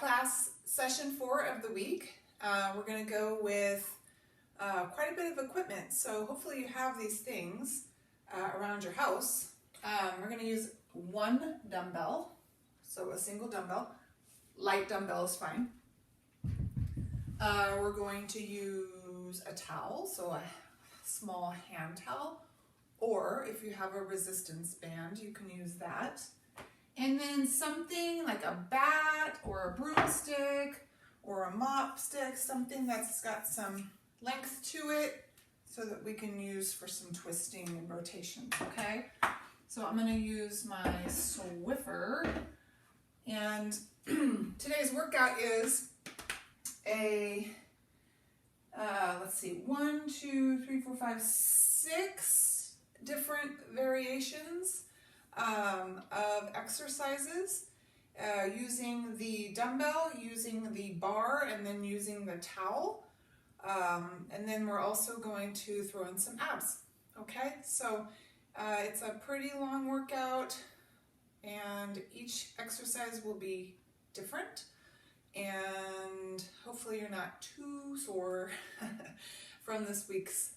class, session 4 of the week. We're going to go with quite a bit of equipment, so hopefully you have these things around your house. We're going to use one dumbbell, so a single dumbbell. Light dumbbell is fine. We're going to use a towel, so a small hand towel, or if you have a resistance band, you can use that. And then something like a bat or a broomstick or a mop stick, something that's got some length to it so that we can use for some twisting and rotation, okay? So I'm going to use my Swiffer, and today's workout is a, let's see, 1, 2, 3, 4, 5, 6 different variations of exercises using the dumbbell, using the bar, and then using the towel. And then we're also going to throw in some abs, okay? So it's a pretty long workout, and each exercise will be different, and hopefully you're not too sore from this week's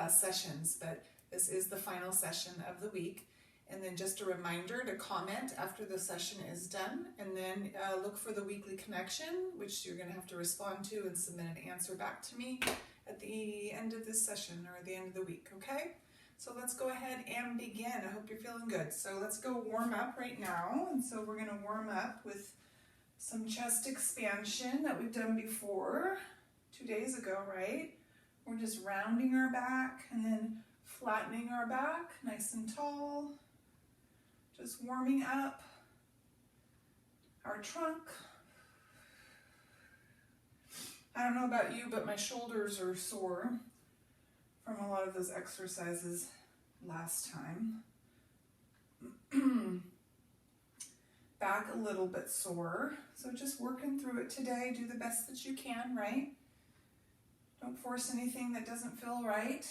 sessions, but this is the final session of the week. And then just a reminder to comment after the session is done, and then look for the weekly connection, which you're going to have to respond to and submit an answer back to me at the end of this session or the end of the week, okay? So let's go ahead and begin. I hope you're feeling good. So let's go warm up right now. And so we're going to warm up with some chest expansion that we've done before 2 days ago, right? We're just rounding our back and then flattening our back nice and tall. Just warming up our trunk. I don't know about you, but my shoulders are sore from a lot of those exercises last time. Back a little bit sore. So just working through it today. Do the best that you can, right? Don't force anything that doesn't feel right.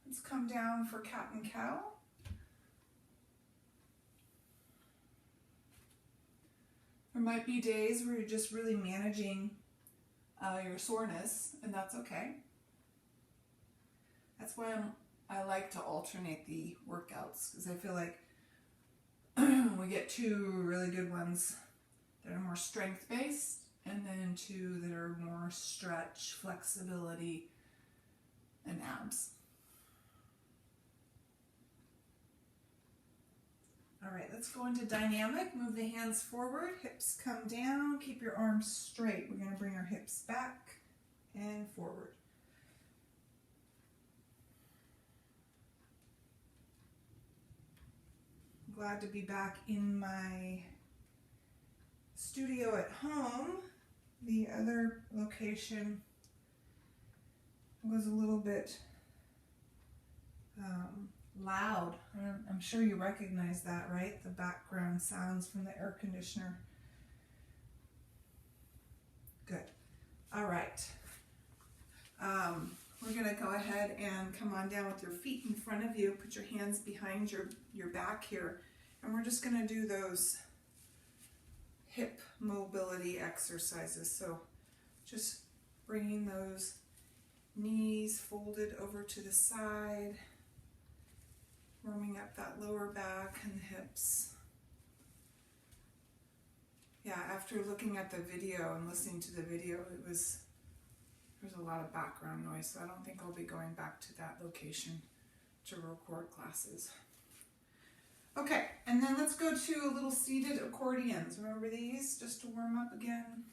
Let's come down for cat and cow. There might be days where you're just really managing your soreness, and that's okay. That's why I like to alternate the workouts, because I feel like we get 2 really good ones that are more strength-based, and then 2 that are more stretch, flexibility, and abs. All right, let's go into dynamic. Move the hands forward, hips come down, keep your arms straight. We're going to bring our hips back and forward. I'm glad to be back in my studio at home. The other location was a little bit loud. I'm sure you recognize that, right? The background sounds from the air conditioner. Good. All right. We're going to go ahead and come on down with your feet in front of you. Put your hands behind your back here. And we're just going to do those hip mobility exercises. So just bringing those knees folded over to the side. Warming up that lower back and hips. Yeah, after looking at the video and listening to the video, there's a lot of background noise, so I don't think I'll be going back to that location to record classes. Okay, and then let's go to a little seated accordions. Remember these, just to warm up again?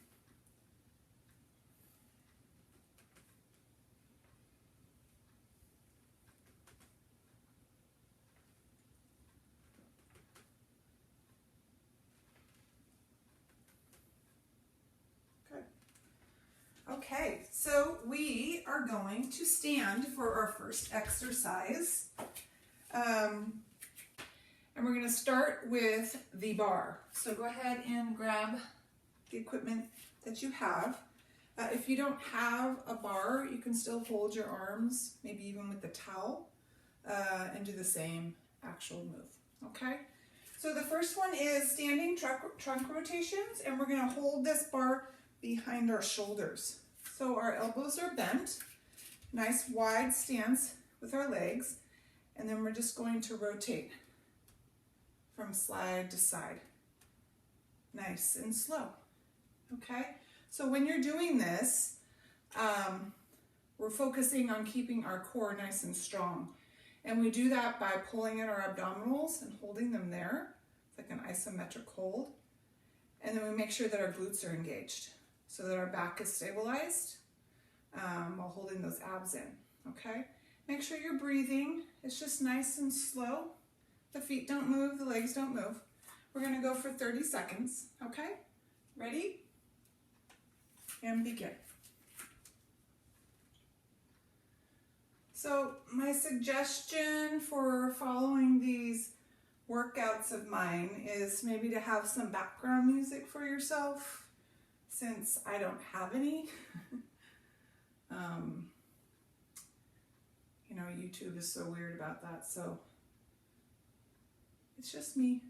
Okay, so we are going to stand for our first exercise. And we're going to start with the bar. So go ahead and grab the equipment that you have. If you don't have a bar, you can still hold your arms, maybe even with the towel, and do the same actual move. Okay? So So the first one is standing trunk rotations, and we're gonna hold this bar behind our shoulders. So our elbows are bent, nice wide stance with our legs, and then we're just going to rotate from side to side, nice and slow, okay? So when you're doing this, we're focusing on keeping our core nice and strong. And we do that by pulling in our abdominals and holding them there. It's like an isometric hold. And then we make sure that our glutes are engaged so that our back is stabilized while holding those abs in, okay? Make sure you're breathing. It's just nice and slow. The feet don't move, the legs don't move. We're gonna go for 30 seconds, okay? Ready? And begin. So my suggestion for following these workouts of mine is maybe to have some background music for yourself, since I don't have any. You know, YouTube is so weird about that, so it's just me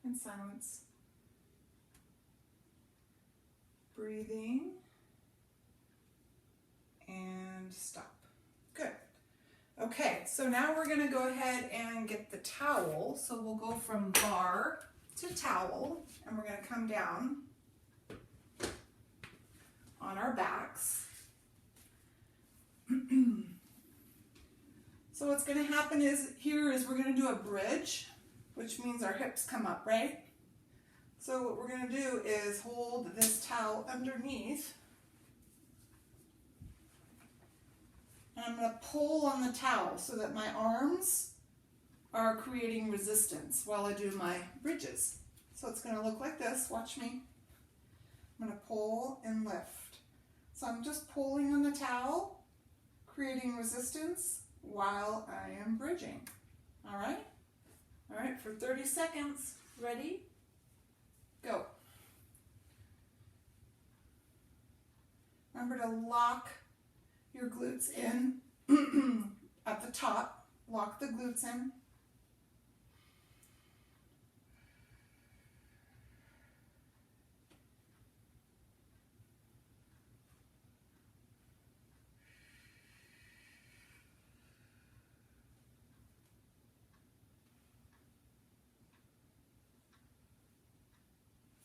in silence. Breathing and stop. Good. Okay, so now we're gonna go ahead and get the towel. So we'll go from bar to towel, and we're gonna come down on our backs. So what's gonna happen is we're gonna do a bridge, which means our hips come up, right? So what we're gonna do is hold this towel underneath, and I'm gonna pull on the towel so that my arms are creating resistance while I do my bridges. So it's gonna look like this, watch me. I'm gonna pull and lift. So I'm just pulling on the towel, creating resistance while I am bridging, all right? All right, for 30 seconds, ready? Go. Remember to lock your glutes in at the top. Lock the glutes in.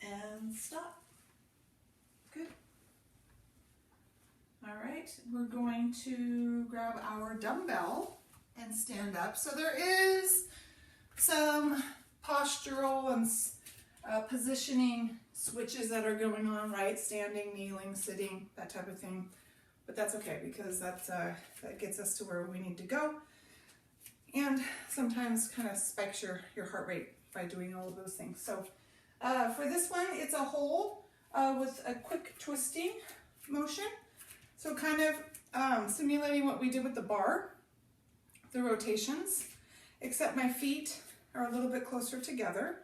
And stop. Good. All right, we're going to grab our dumbbell and stand up. So there is some postural and positioning switches that are going on, right? Standing, kneeling, sitting, that type of thing. But that's okay, because that gets us to where we need to go. And sometimes kind of spikes your heart rate by doing all of those things. So for this one, it's a hold with a quick twisting motion. So kind of simulating what we did with the bar, the rotations, except my feet are a little bit closer together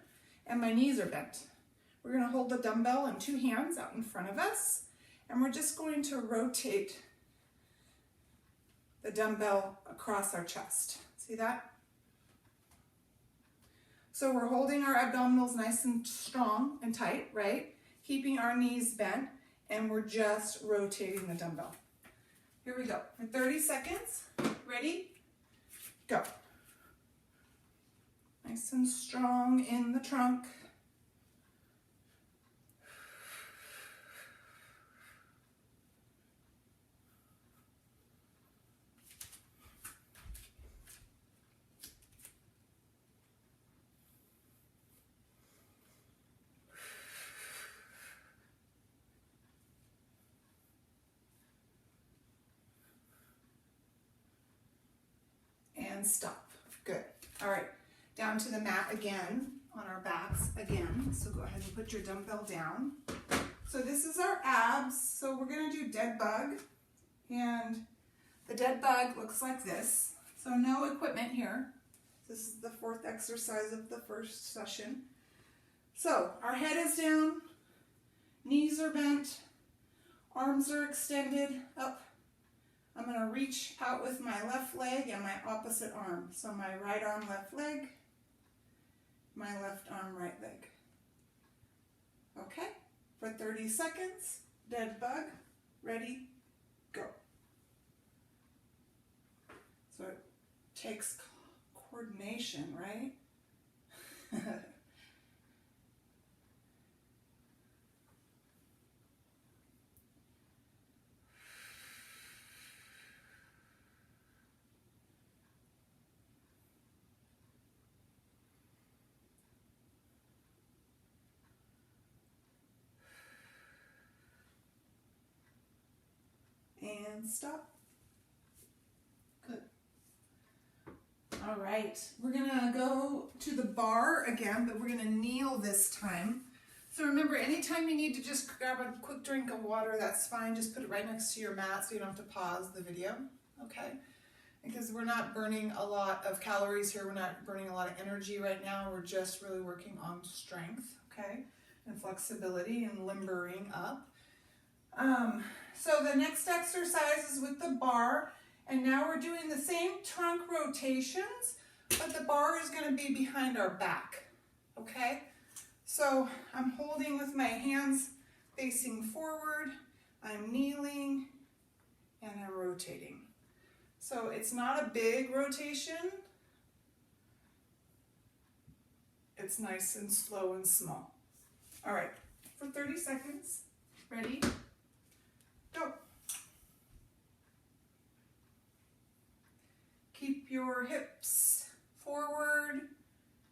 and my knees are bent. We're gonna hold the dumbbell in two hands out in front of us, and we're just going to rotate the dumbbell across our chest. See that? So we're holding our abdominals nice and strong and tight, right? Keeping our knees bent, and we're just rotating the dumbbell. Here we go. For 30 seconds. Ready? Go. Nice and strong in the trunk. And stop. Good. All right. Down to the mat again, on our backs again. So go ahead and put your dumbbell down. So this is our abs. So we're going to do dead bug. And the dead bug looks like this. So no equipment here. This is the fourth exercise of the first session. So our head is down, knees are bent, arms are extended up. I'm going to reach out with my left leg and my opposite arm. So my right arm, left leg, my left arm, right leg. Okay, for 30 seconds, dead bug, ready, go. So it takes coordination, right? And stop. Good. All right, we're gonna go to the bar again, but we're gonna kneel this time. So remember, anytime you need to just grab a quick drink of water, that's fine. Just put it right next to your mat so you don't have to pause the video, okay? Because we're not burning a lot of calories here. We're not burning a lot of energy right now. We're just really working on strength, okay? And flexibility and limbering up. So the next exercise is with the bar, and now we're doing the same trunk rotations, but the bar is going to be behind our back, okay? So I'm holding with my hands facing forward, I'm kneeling, and I'm rotating. So it's not a big rotation, it's nice and slow and small. All right, for 30 seconds, ready? Go. Keep your hips forward,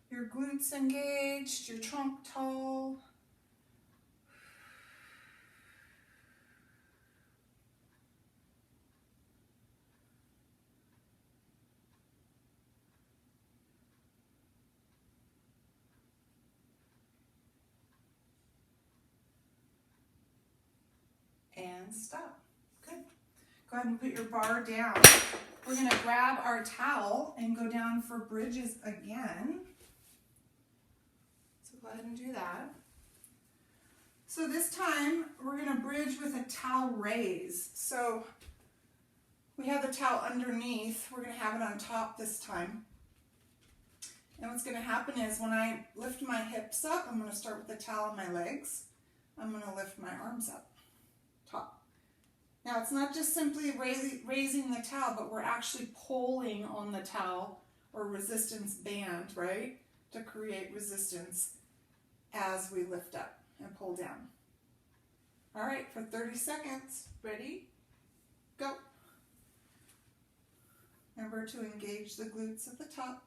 your glutes engaged, your trunk tall. And stop. Good. Go ahead and put your bar down. We're going to grab our towel and go down for bridges again. So go ahead and do that. So this time we're going to bridge with a towel raise. So we have the towel underneath. We're going to have it on top this time. And what's going to happen is when I lift my hips up, I'm going to start with the towel on my legs. I'm going to lift my arms up. Top. Now it's not just simply raising the towel, but we're actually pulling on the towel or resistance band, right? To create resistance as we lift up and pull down. All right, for 30 seconds. Ready? Go. Remember to engage the glutes at the top.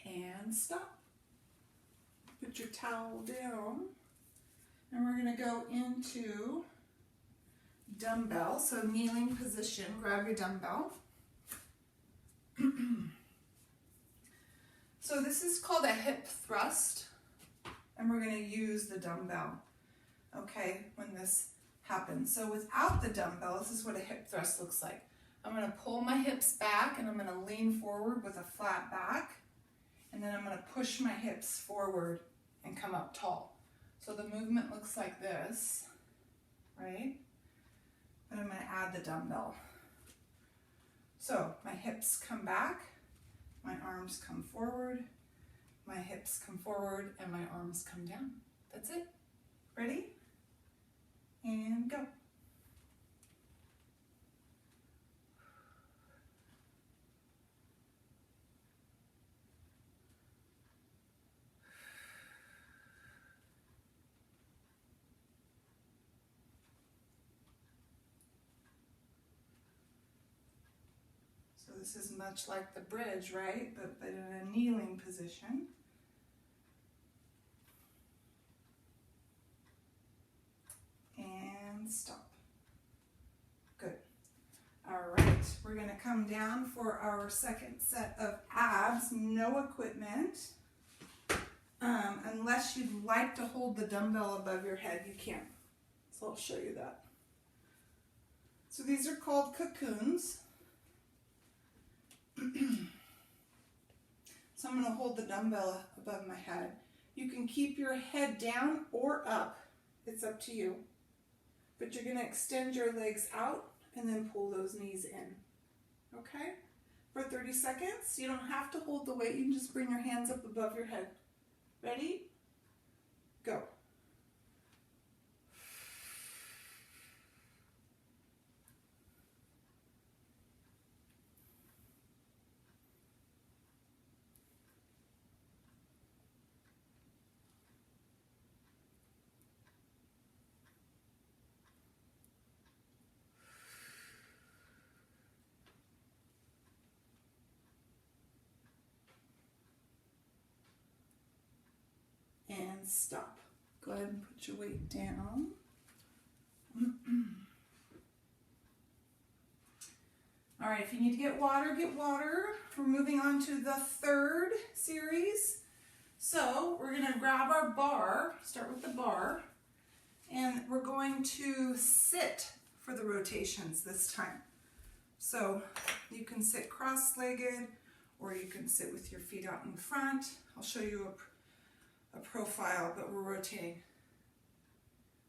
And stop. Put your towel down. And we're going to go into dumbbell. So kneeling position. Grab your dumbbell. So this is called a hip thrust. And we're going to use the dumbbell, okay, when this happens. So without the dumbbell, this is what a hip thrust looks like. I'm going to pull my hips back and I'm going to lean forward with a flat back. And then I'm going to push my hips forward and come up tall. So the movement looks like this, right? But I'm going to add the dumbbell. So my hips come back, my arms come forward, my hips come forward, and my arms come down. That's it. Ready? And go. So this is much like the bridge, right? But in a kneeling position. And stop. Good. All right, we're going to come down for our second set of abs. No equipment. Unless you'd like to hold the dumbbell above your head, you can. So I'll show you that. So these are called cocoons. So I'm going to hold the dumbbell above my head. You can keep your head down or up. It's up to you. But you're going to extend your legs out and then pull those knees in. Okay? For 30 seconds. You don't have to hold the weight. You can just bring your hands up above your head. Ready? Go. And stop. Go ahead and put your weight down. All right, if you need to get water, get water. We're moving on to the third series. So we're going to grab our bar, start with the bar, and we're going to sit for the rotations this time. So you can sit cross-legged or you can sit with your feet out in front. I'll show you a profile, but we're rotating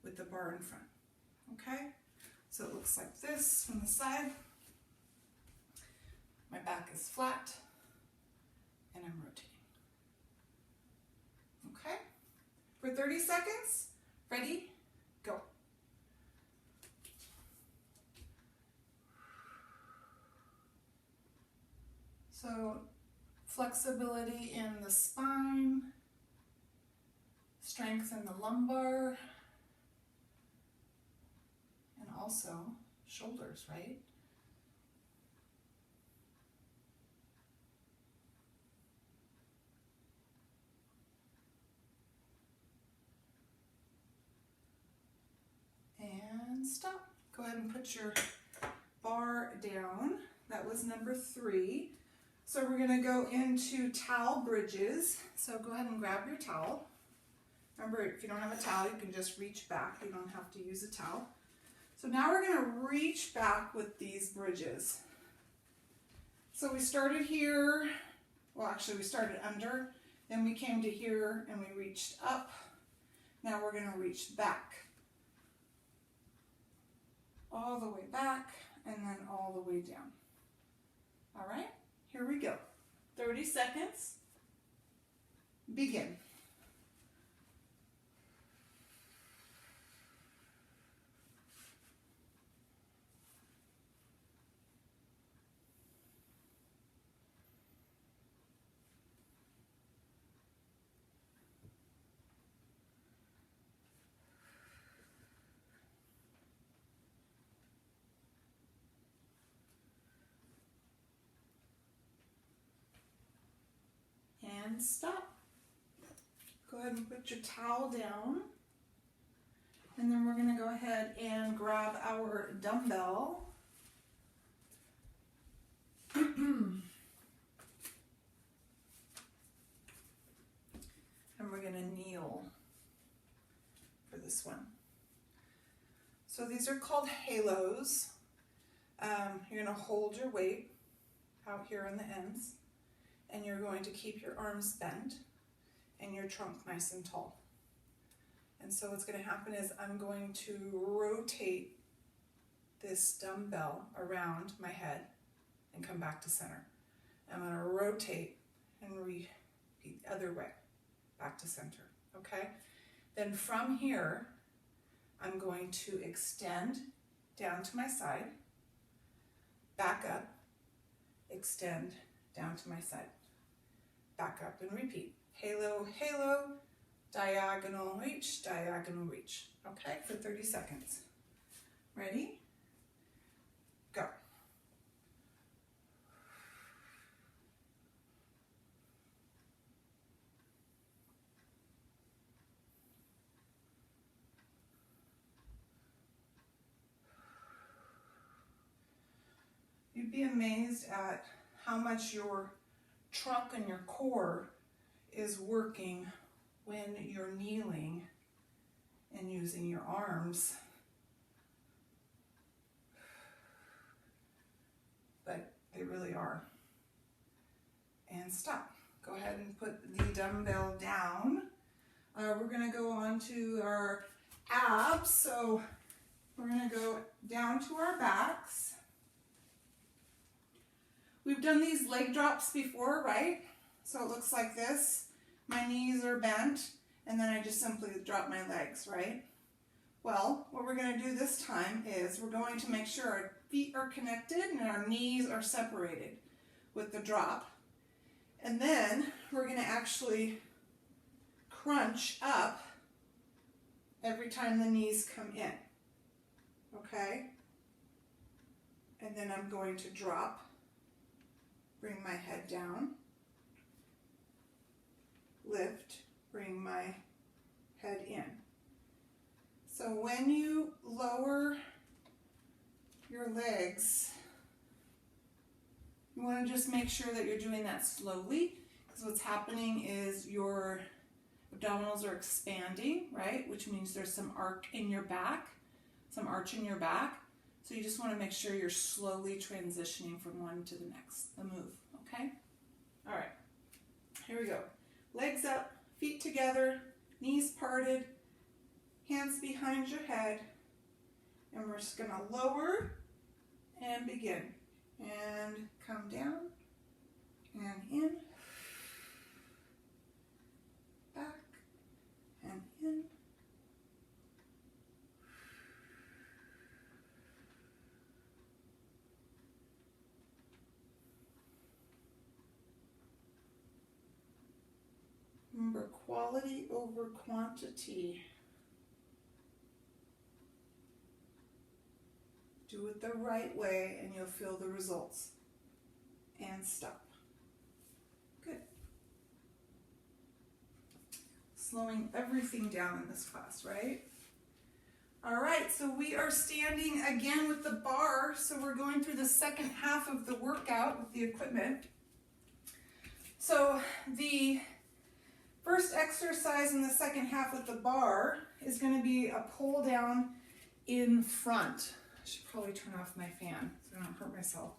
with the bar in front. Okay? So it looks like this from the side. My back is flat and I'm rotating. Okay? For 30 seconds. Ready? Go. So flexibility in the spine, strength in the lumbar, and also shoulders, right? And stop. Go ahead and put your bar down. That was number 3. So we're going to go into towel bridges. So go ahead and grab your towel. Remember, if you don't have a towel, you can just reach back. You don't have to use a towel. So now we're going to reach back with these bridges. So we started here. Well, actually, we started under. Then we came to here and we reached up. Now we're going to reach back. All the way back and then all the way down. All right, here we go. 30 seconds. Begin. And stop. Go ahead and put your towel down. And then we're going to go ahead and grab our dumbbell. And we're going to kneel for this one. So these are called halos. You're going to hold your weight out here on the ends. And you're going to keep your arms bent and your trunk nice and tall. And so what's going to happen is I'm going to rotate this dumbbell around my head and come back to center. I'm going to rotate and repeat the other way, back to center, okay? Then from here, I'm going to extend down to my side, back up, extend down to my side, back up and repeat. Halo, halo, diagonal reach, okay, for 30 seconds. Ready? Go. You'd be amazed at how much your trunk and your core is working when you're kneeling and using your arms are. And stop. Go ahead and put the dumbbell down. We're going to go on to our abs. So we're going to go down to our backs. We've done these leg drops before, right? So it looks like this. My knees are bent, and then I just simply drop my legs, right? Well, what we're going to do this time is we're going to make sure our feet are connected and our knees are separated with the drop. And then we're going to actually crunch up every time the knees come in. Okay? And then I'm going to drop. Bring my head down, lift, bring my head in. So when you lower your legs, you want to just make sure that you're doing that slowly, because what's happening is your abdominals are expanding, right? Which means there's some arch in your back. So you just want to make sure you're slowly transitioning from one to the next, the move, okay? All right, here we go. Legs up, feet together, knees parted, hands behind your head, and we're just gonna lower and begin. And come down, and in, back, and in. Remember, quality over quantity. Do it the right way and you'll feel the results. And stop. Good. Slowing everything down in this class, right? All right, so we are standing again with the bar. So we're going through the second half of the workout with the equipment. So the first exercise in the second half with the bar is going to be a pull down in front. I should probably turn off my fan so I don't hurt myself.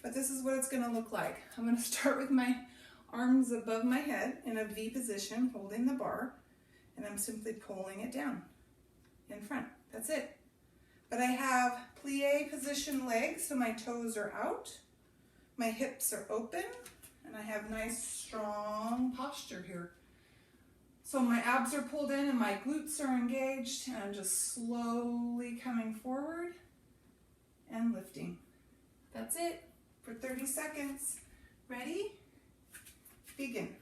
But this is what it's going to look like. I'm going to start with my arms above my head in a V position, holding the bar, and I'm simply pulling it down in front. That's it. But I have plie position legs, so my toes are out, my hips are open, and I have nice strong posture here. So my abs are pulled in and my glutes are engaged, and I'm just slowly coming forward and lifting. That's it for 30 seconds. Ready? Begin.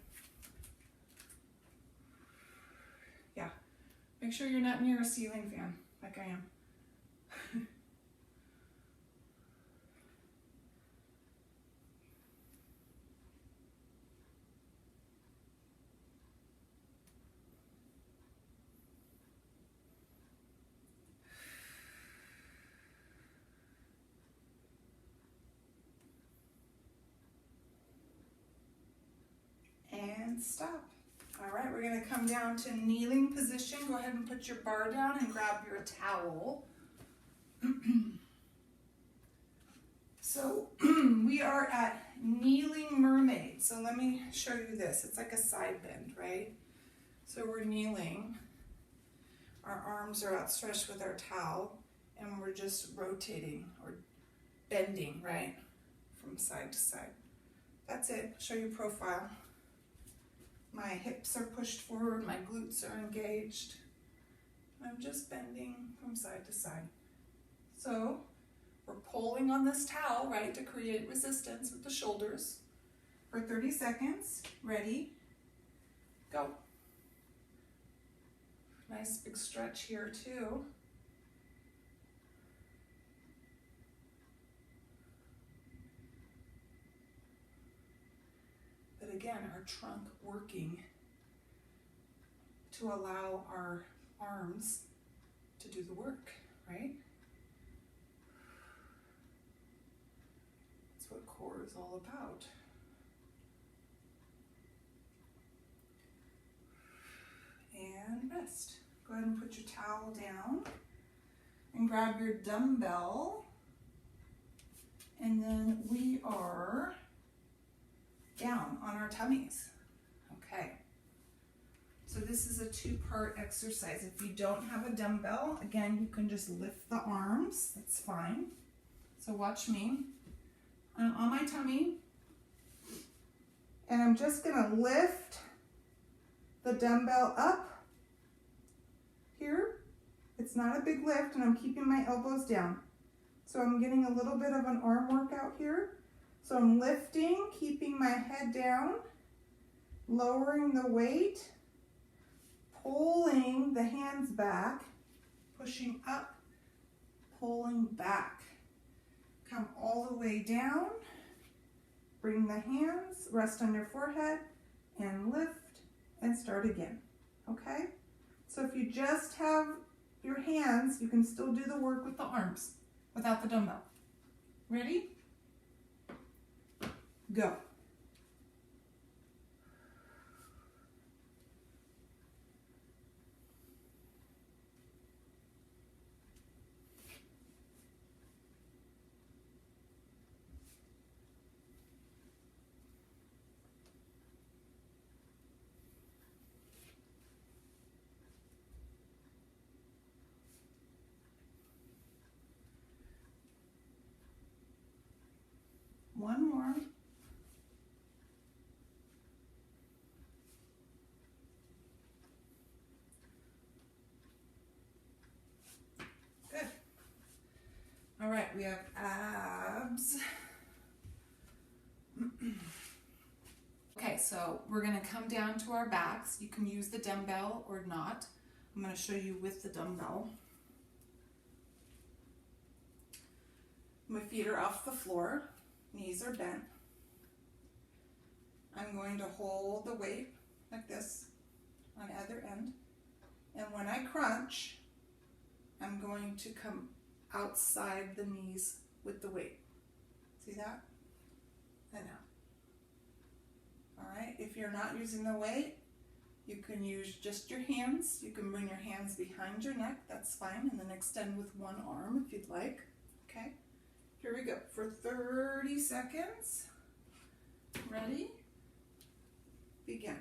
Yeah, make sure you're not near a ceiling fan like I am. And stop. All right, we're going to come down to kneeling position. Go ahead and put your bar down and grab your towel. So we are at kneeling mermaid. So let me show you this. It's like a side bend, right? So we're kneeling. Our arms are outstretched with our towel, and we're just rotating or bending, right? From side to side. That's it. Show you profile. My hips are pushed forward, my glutes are engaged. I'm just bending from side to side. So we're pulling on this towel, right, to create resistance with the shoulders for 30 seconds. Ready? Go. Nice big stretch here too. But again, our trunk working to allow our arms to do the work, right? That's what core is all about. And rest. Go ahead and put your towel down and grab your dumbbell. And then we are tummies. Okay. So this is a two-part exercise. If you don't have a dumbbell, again, you can just lift the arms. That's fine. So watch me. I'm on my tummy, and I'm just gonna lift the dumbbell up here. It's not a big lift, and I'm keeping my elbows down. So I'm getting a little bit of an arm workout here. So I'm lifting, keeping my head down, lowering the weight, pulling the hands back, pushing up, pulling back. Come all the way down, bring the hands, rest on your forehead, and lift, and start again, okay? So if you just have your hands, you can still do the work with the arms, without the dumbbell. Ready? Go. One more. Good. All right, we have abs. Okay, so we're gonna come down to our backs. You can use the dumbbell or not. I'm gonna show you with the dumbbell. My feet are off the floor. Knees are bent. I'm going to hold the weight like this on either end. And when I crunch, I'm going to come outside the knees with the weight. See that? And out. All right, if you're not using the weight, you can use just your hands. You can bring your hands behind your neck, that's fine, and then extend with one arm if you'd like. Okay? Here we go for 30 seconds. Ready? Begin.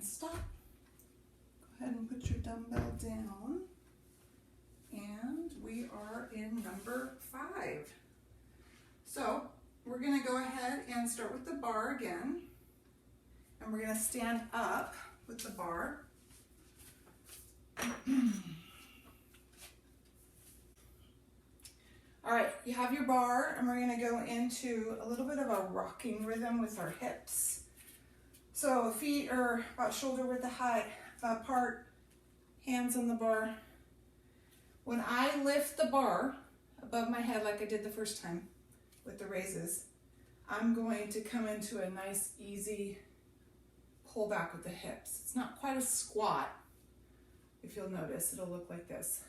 Stop. Go ahead and put your dumbbell down. And we are in number 5. So we're going to go ahead and start with the bar again. And we're going to stand up with the bar. All right, you have your bar, and we're going to go into a little bit of a rocking rhythm with our hips. So feet are about shoulder width apart, hands on the bar. When I lift the bar above my head like I did the first time with the raises, I'm going to come into a nice easy pull back with the hips. It's not quite a squat. If you'll notice, it'll look like this.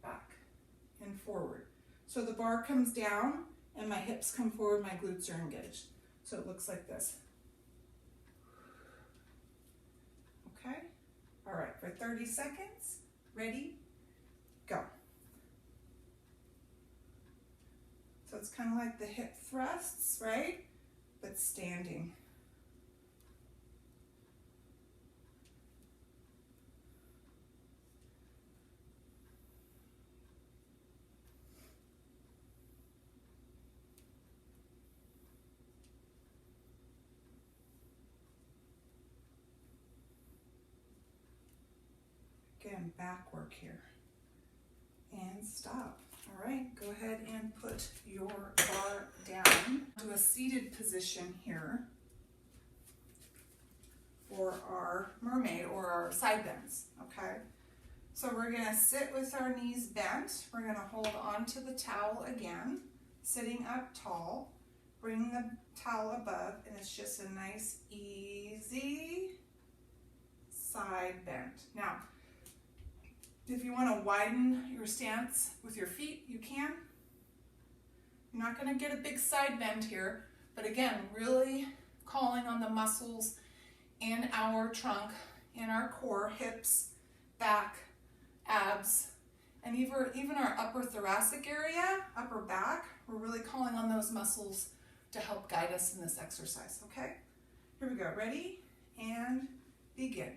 Back and forward. So the bar comes down and my hips come forward, my glutes are engaged. So it looks like this. Okay, all right, for 30 seconds, ready, go. So it's kind of like the hip thrusts, right? But standing. Again, back work here. And stop. All right, go ahead and put your bar down to a seated position here for our mermaid or our side bends, okay? So we're gonna sit with our knees bent. We're gonna hold onto the towel again, sitting up tall. bring the towel above, and it's just a nice, easy side bend. Now, if you want to widen your stance with your feet, you can. You're not going to get a big side bend here, but again, really calling on the muscles in our trunk, in our core, hips, back, abs, and even our upper thoracic area, upper back. We're really calling on those muscles to help guide us in this exercise, okay? Here we go, ready, and begin.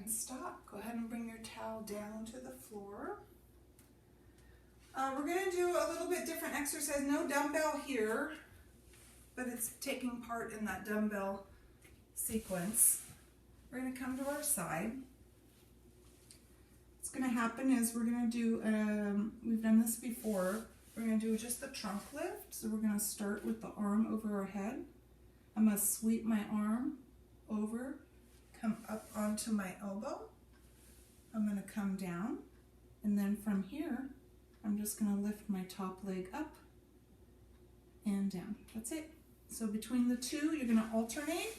Stop. Go ahead and bring your towel down to the floor. We're going to do a little bit different exercise. No dumbbell here, but it's taking part in that dumbbell sequence. We're going to come to our side. What's going to happen is we're going to do, we've done this before, we're going to do just the trunk lift. So we're going to start with the arm over our head. I'm going to sweep my arm over, come up onto my elbow. I'm going to come down, and then from here, I'm just going to lift my top leg up and down. That's it. So between the two, you're going to alternate,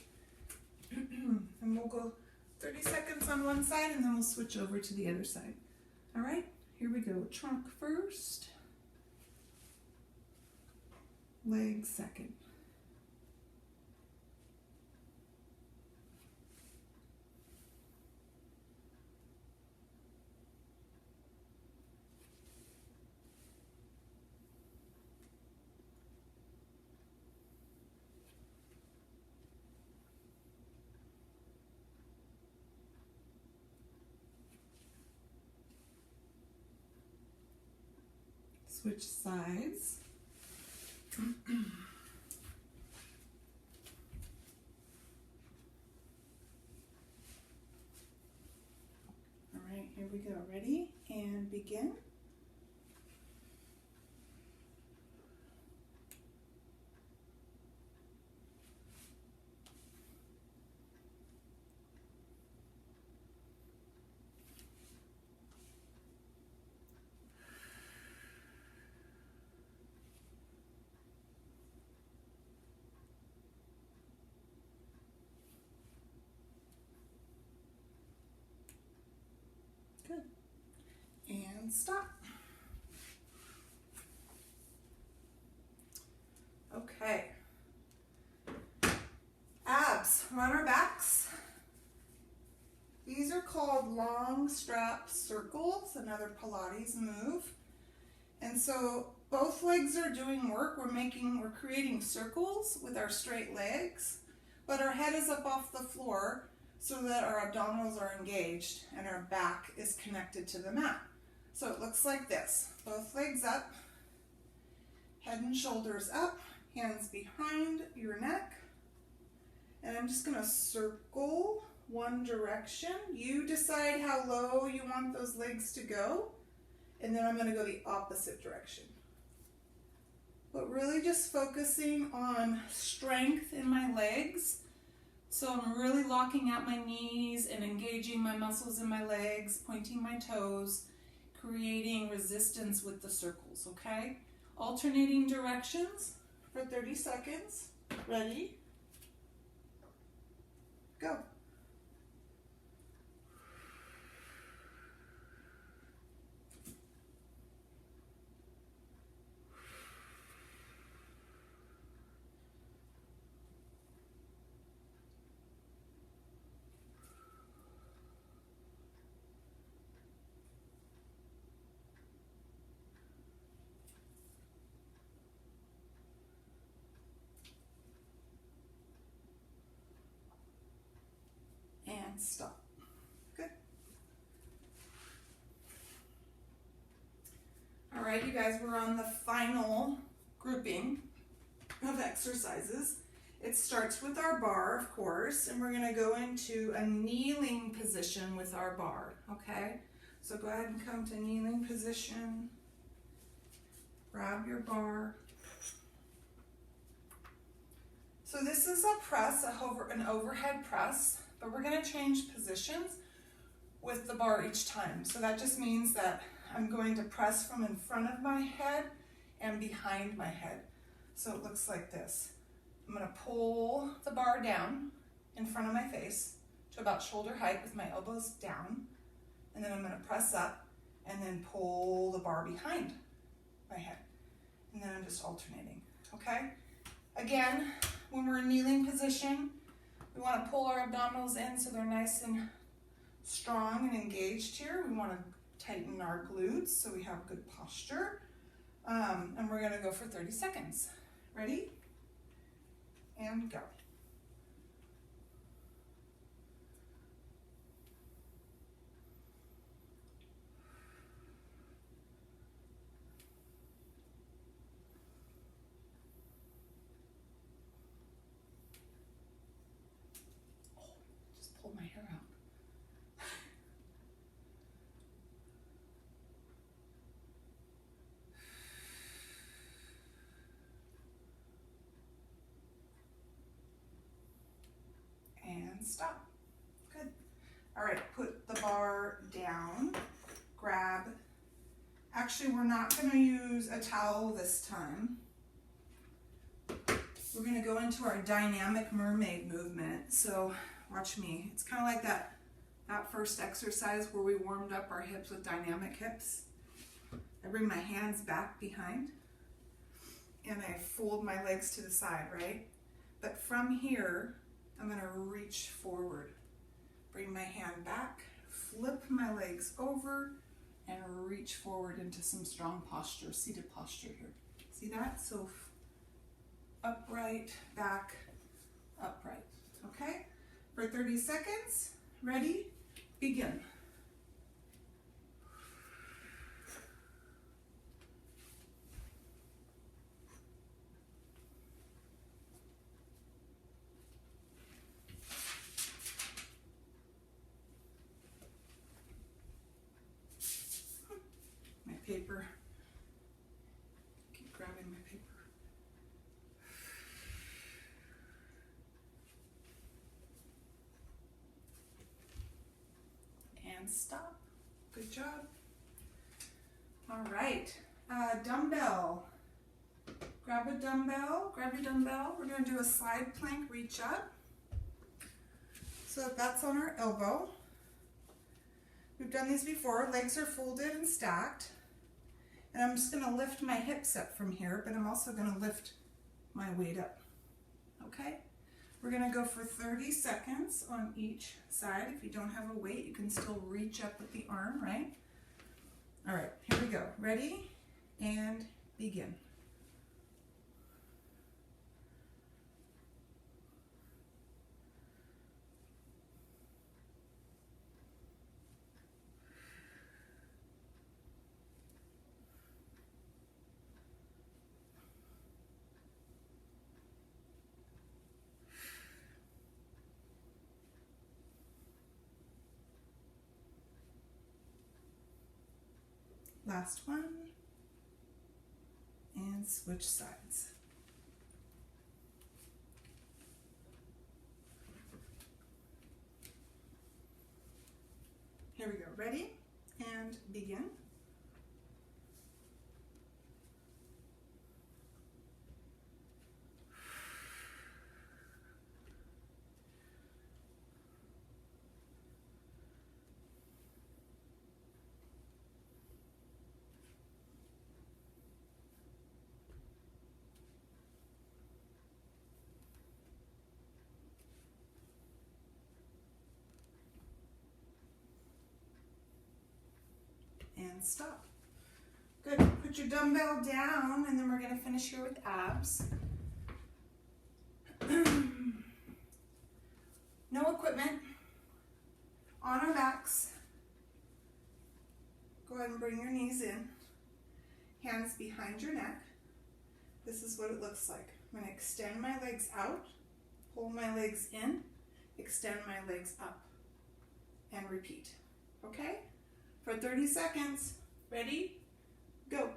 and we'll go 30 seconds on one side, and then we'll switch over to the other side. All right, here we go. Trunk first, leg second. Switch sides. All right, here we go. Ready? And begin. Good. And stop. Okay. Abs. We're on our backs. These are called long strap circles, another Pilates move. And so both legs are doing work. We're creating circles with our straight legs, but our head is up off the floor so that our abdominals are engaged and our back is connected to the mat. So it looks like this. Both legs up, head and shoulders up, hands behind your neck. And I'm just gonna circle one direction. You decide how low you want those legs to go. And then I'm gonna go the opposite direction. But really just focusing on strength in my legs. So I'm really locking out my knees and engaging my muscles in my legs, pointing my toes, creating resistance with the circles, okay? Alternating directions for 30 seconds. Ready? Go. And stop. Good. All right, you guys, we're on the final grouping. of exercises. It starts with our bar, of course, and we're gonna go into a kneeling position with our bar, okay? So go ahead and come to kneeling position. Grab your bar. So this is a press, an overhead press, but we're gonna change positions with the bar each time. So that just means that I'm going to press from in front of my head and behind my head. So it looks like this. I'm gonna pull the bar down in front of my face to about shoulder height with my elbows down. And then I'm gonna press up and then pull the bar behind my head. And then I'm just alternating, okay? Again, when we're in kneeling position, we wanna pull our abdominals in so they're nice and strong and engaged here. We wanna tighten our glutes so we have good posture. And we're gonna go for 30 seconds. Ready? And go. Oh, just pulled my hair out. And stop. Good. All right, put the bar down. Grab. Actually, we're not going to use a towel this time. We're going to go into our dynamic mermaid movement. So watch me. It's kind of like that first exercise where we warmed up our hips with dynamic hips. I bring my hands back behind and I fold my legs to the side, right? But from here, I'm going to reach forward. Bring my hand back, flip my legs over, and reach forward into some strong posture, seated posture here. See that? So upright, back, upright. Okay? For 30 seconds. Ready? Begin. My paper. Keep grabbing my paper. And stop. Good job. All right. Dumbbell. Grab a dumbbell. Grab your dumbbell. We're going to do a slide plank reach up. So that's on our elbow. We've done these before. Legs are folded and stacked. And I'm just going to lift my hips up from here, but I'm also going to lift my weight up. Okay? We're going to go for 30 seconds on each side. If you don't have a weight, you can still reach up with the arm, right? All right, here we go. Ready? And begin. Last one. And switch sides. Here we go. Ready? And begin. And stop. Good. Put your dumbbell down, and then we're going to finish here with abs. No equipment. On our backs. Go ahead and bring your knees in. Hands behind your neck. This is what it looks like. I'm going to extend my legs out, pull my legs in, extend my legs up, and repeat. Okay? For 30 seconds. Ready? Go.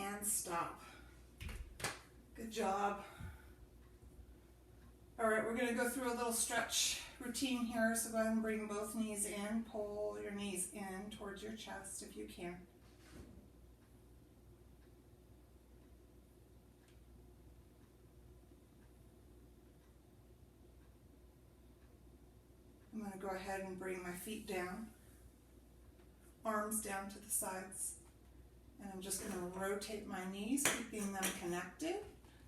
And stop. Good job. All right, we're going to go through a little stretch routine here. So go ahead and bring both knees in. Pull your knees in towards your chest if you can. I'm going to go ahead and bring my feet down, arms down to the sides, and I'm just going to rotate my knees, keeping them connected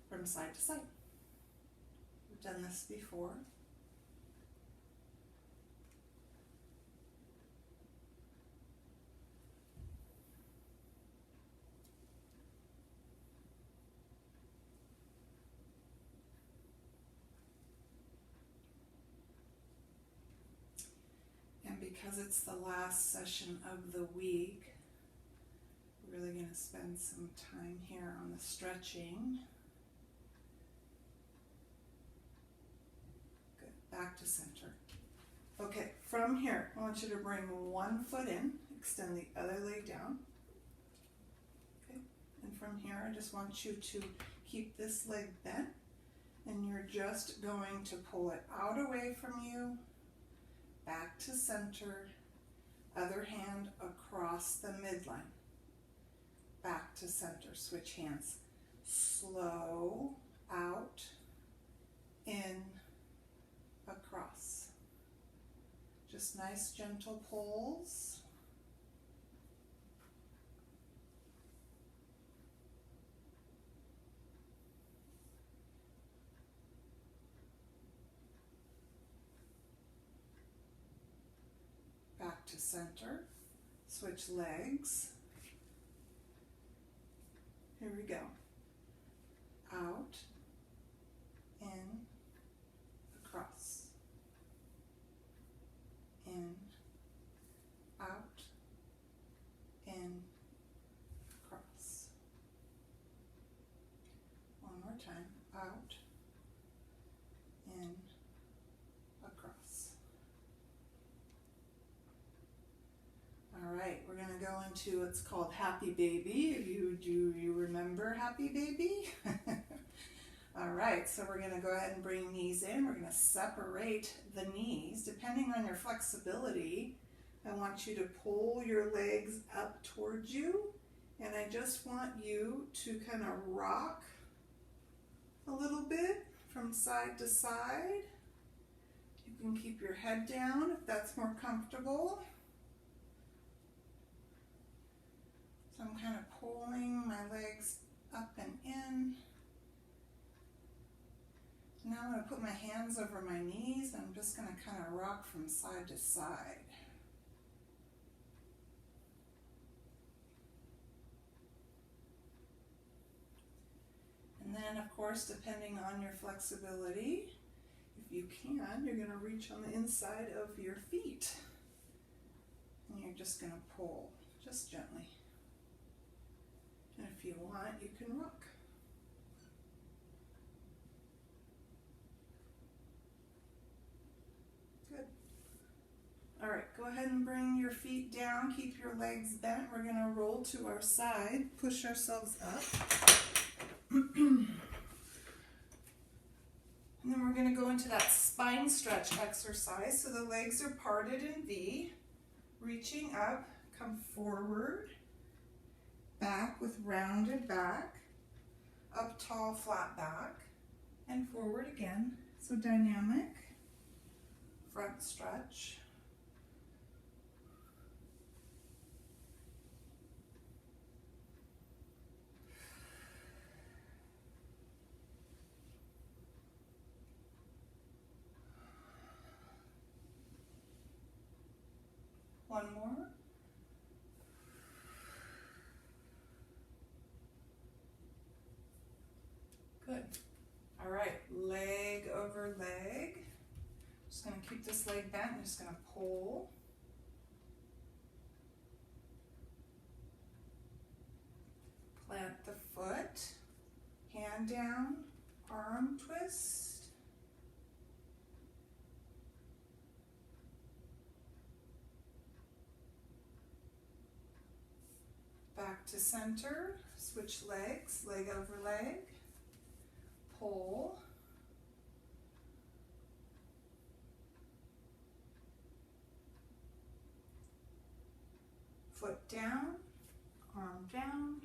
from side to side. We've done this before. And because it's the last session of the week, we're really going to spend some time here on the stretching. Good. Back to center. Okay, from here, I want you to bring one foot in, extend the other leg down. Okay, and from here, I just want you to keep this leg bent, and you're just going to pull it out away from you, back to center, other hand across the midline, back to center. Switch hands. Slow, out, in, across. Just nice gentle pulls. Back to center. Switch legs. Here we go. Out, in, across. In, out, in, across. One more time. Out, in, across. All right, we're going to go into what's called Happy Baby. Do you remember Happy Baby? All right, so we're going to go ahead and bring knees in. We're going to separate the knees. Depending on your flexibility, I want you to pull your legs up towards you, and I just want you to kind of rock a little bit from side to side. You can keep your head down if that's more comfortable. So I'm kind of pulling my legs up and in. Now I'm going to put my hands over my knees, and I'm just going to kind of rock from side to side. And then, of course, depending on your flexibility, if you can, you're going to reach on the inside of your feet. And you're just going to pull, just gently. And if you want, you can rock. Good. All right, go ahead and bring your feet down. Keep your legs bent. We're going to roll to our side, push ourselves up. And then we're going to go into that spine stretch exercise. So the legs are parted in V, reaching up, come forward, back with rounded back, up tall, flat back, and forward again. So dynamic, front stretch. One more. Good. All right, leg over leg. Just gonna keep this leg bent. I'm just gonna pull. Plant the foot, hand down, arm twist. Back to center, switch legs, leg over leg, pull. Foot down, arm down,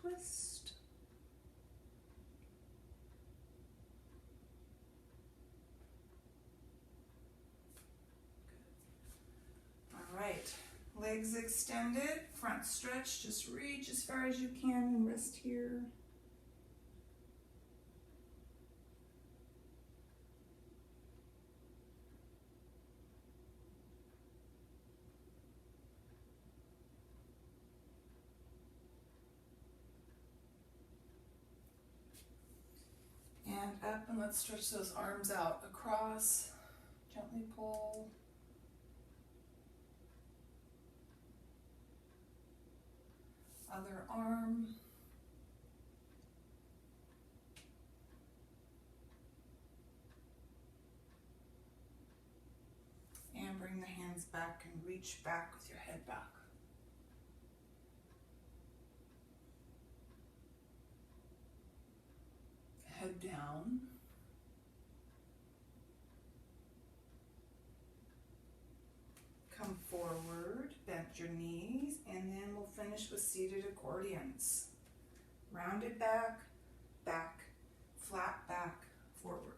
twist. All right, legs extended, front stretch, just reach as far as you can and rest here. And up, and let's stretch those arms out across. Gently pull. Other arm. And bring the hands back and reach back with your head back. Head down. Come forward, bend your knees, and then we'll finish with seated accordions. Rounded back, back, flat back, forward.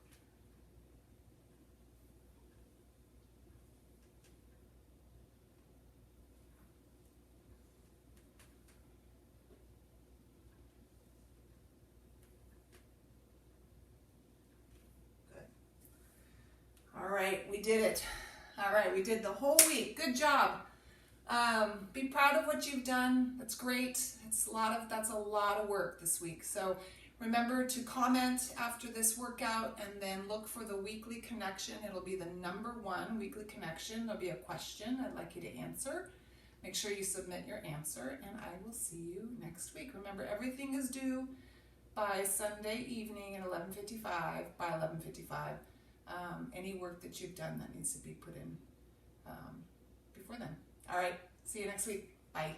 All right, we did it. All right, we did the whole week. Good job. Be proud of what you've done. That's great. That's a lot of work this week. So remember to comment after this workout and then look for the weekly connection. It'll be the #1 weekly connection. There'll be a question I'd like you to answer. Make sure you submit your answer, and I will see you next week. Remember, everything is due by Sunday evening at 11:55, by 11:55. Any work that you've done that needs to be put in before then. All right, see you next week. Bye.